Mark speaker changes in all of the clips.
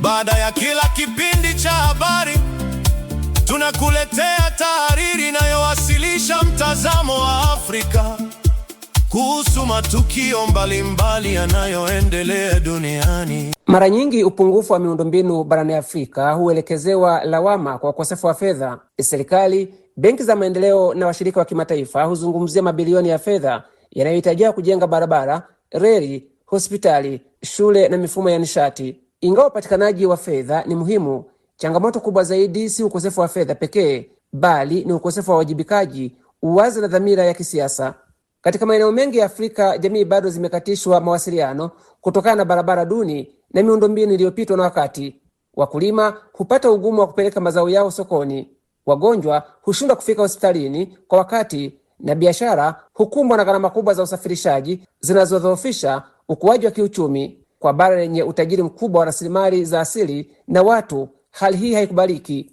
Speaker 1: Baada ya kila kipindi cha habari, tunakuletea tahariri inayowasilisha mtazamo wa Afrika kuhusu matukio mbalimbali yanayoendelea duniani.
Speaker 2: Mara nyingi upungufu wa miundombinu barani Afrika huelekezewa lawama kwa ukosefu wa fedha. Serikali, benki za maendeleo na washirika wa kimataifa huzungumzia mabilioni ya fedha yanayohitajika kujenga barabara, reli, hospitali, shule na mifumo ya nishati. Ingawa upatikanaji wa fedha ni muhimu, changamoto kubwa zaidi si ukosefu wa fedha pekee, bali ni ukosefu wa wajibikaji, uwazi na dhamira ya kisiasa. Katika maeneo mengi ya Afrika, jamii bado zimekatishwa mawasiliano kutokana na barabara duni na miundombinu iliyopitwa na wakati. Wakulima hupata ugumu wa kupeleka mazao yao sokoni, wagonjwa hushindwa kufika hospitalini kwa wakati, na biashara hukumbwa na gharama kubwa za usafirishaji zinazodhoofisha ukuaji wa kiuchumi. Kwa bara lenye utajiri mkubwa wa rasilimali za asili na watu, hali hii haikubaliki.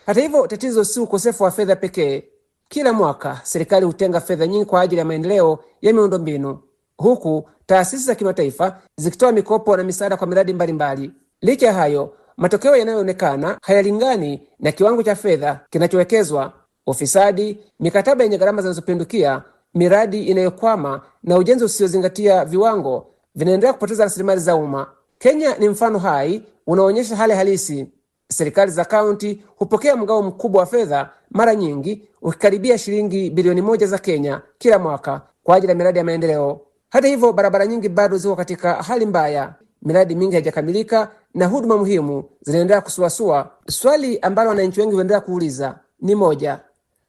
Speaker 2: Hata hivyo, tatizo si ukosefu wa fedha pekee. Kila mwaka serikali hutenga fedha nyingi kwa ajili ya maendeleo ya miundombinu, huku taasisi za kimataifa zikitoa mikopo na misaada kwa miradi mbalimbali. Licha ya hayo, matokeo yanayoonekana hayalingani na kiwango cha fedha kinachowekezwa. Ufisadi, mikataba yenye gharama zinazopindukia, miradi inayokwama na ujenzi usiozingatia viwango vinaendelea kupoteza rasilimali za umma. Kenya ni mfano hai unaonyesha hali halisi. Serikali za kaunti hupokea mgao mkubwa wa fedha, mara nyingi ukikaribia shilingi bilioni 1 za Kenya kila mwaka kwa ajili ya miradi ya maendeleo. Hata hivyo, barabara nyingi bado ziko katika hali mbaya, miradi mingi haijakamilika na huduma muhimu zinaendelea kusuasua. Swali ambalo wananchi wengi huendelea kuuliza ni moja: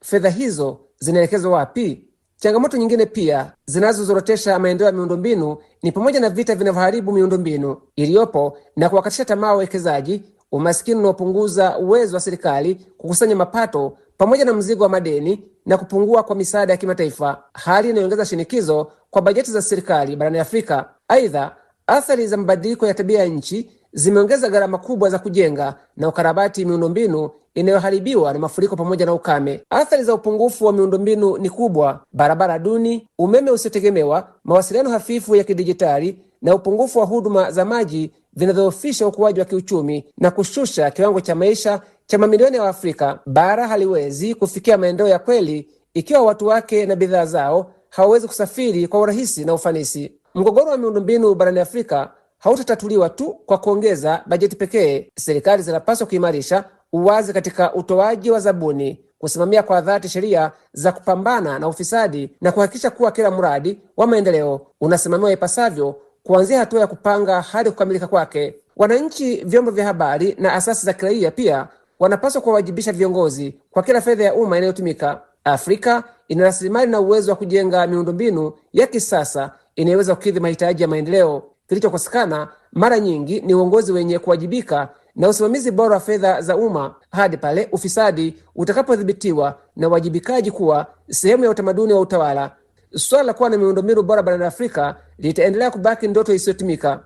Speaker 2: fedha hizo zinaelekezwa wapi? Changamoto nyingine pia zinazozorotesha maendeleo ya miundombinu ni pamoja na vita vinavyoharibu miundombinu iliyopo na kuwakatisha tamaa wawekezaji, umaskini unaopunguza uwezo wa serikali kukusanya mapato, pamoja na mzigo wa madeni na kupungua kwa misaada ya kimataifa, hali inayoongeza shinikizo kwa bajeti za serikali barani Afrika. Aidha, athari za mabadiliko ya tabia ya nchi zimeongeza gharama kubwa za kujenga na ukarabati miundombinu inayoharibiwa na mafuriko pamoja na ukame. Athari za upungufu wa miundombinu ni kubwa: barabara duni, umeme usiotegemewa, mawasiliano hafifu ya kidijitali na upungufu wa huduma za maji vinadhoofisha ukuaji wa kiuchumi na kushusha kiwango cha maisha cha mamilioni ya Waafrika. Bara haliwezi kufikia maendeleo ya kweli ikiwa watu wake na bidhaa zao hawawezi kusafiri kwa urahisi na ufanisi. Mgogoro wa miundombinu barani Afrika hautatatuliwa tu kwa kuongeza bajeti pekee. Serikali zinapaswa kuimarisha uwazi katika utoaji wa zabuni, kusimamia kwa dhati sheria za kupambana na ufisadi na kuhakikisha kuwa kila mradi wa maendeleo unasimamiwa ipasavyo, kuanzia hatua ya kupanga hadi kukamilika kwake. Wananchi, vyombo vya habari na asasi za kiraia pia wanapaswa kuwawajibisha viongozi kwa kila fedha ya umma inayotumika. Afrika ina rasilimali na uwezo wa kujenga miundombinu ya kisasa inayoweza kukidhi mahitaji ya maendeleo. Kilichokosekana mara nyingi ni uongozi wenye kuwajibika na usimamizi bora wa fedha za umma, hadi pale ufisadi utakapodhibitiwa na uwajibikaji kuwa sehemu ya utamaduni wa utawala. Swala la kuwa na miundombinu bora barani Afrika litaendelea kubaki ndoto isiyotimika.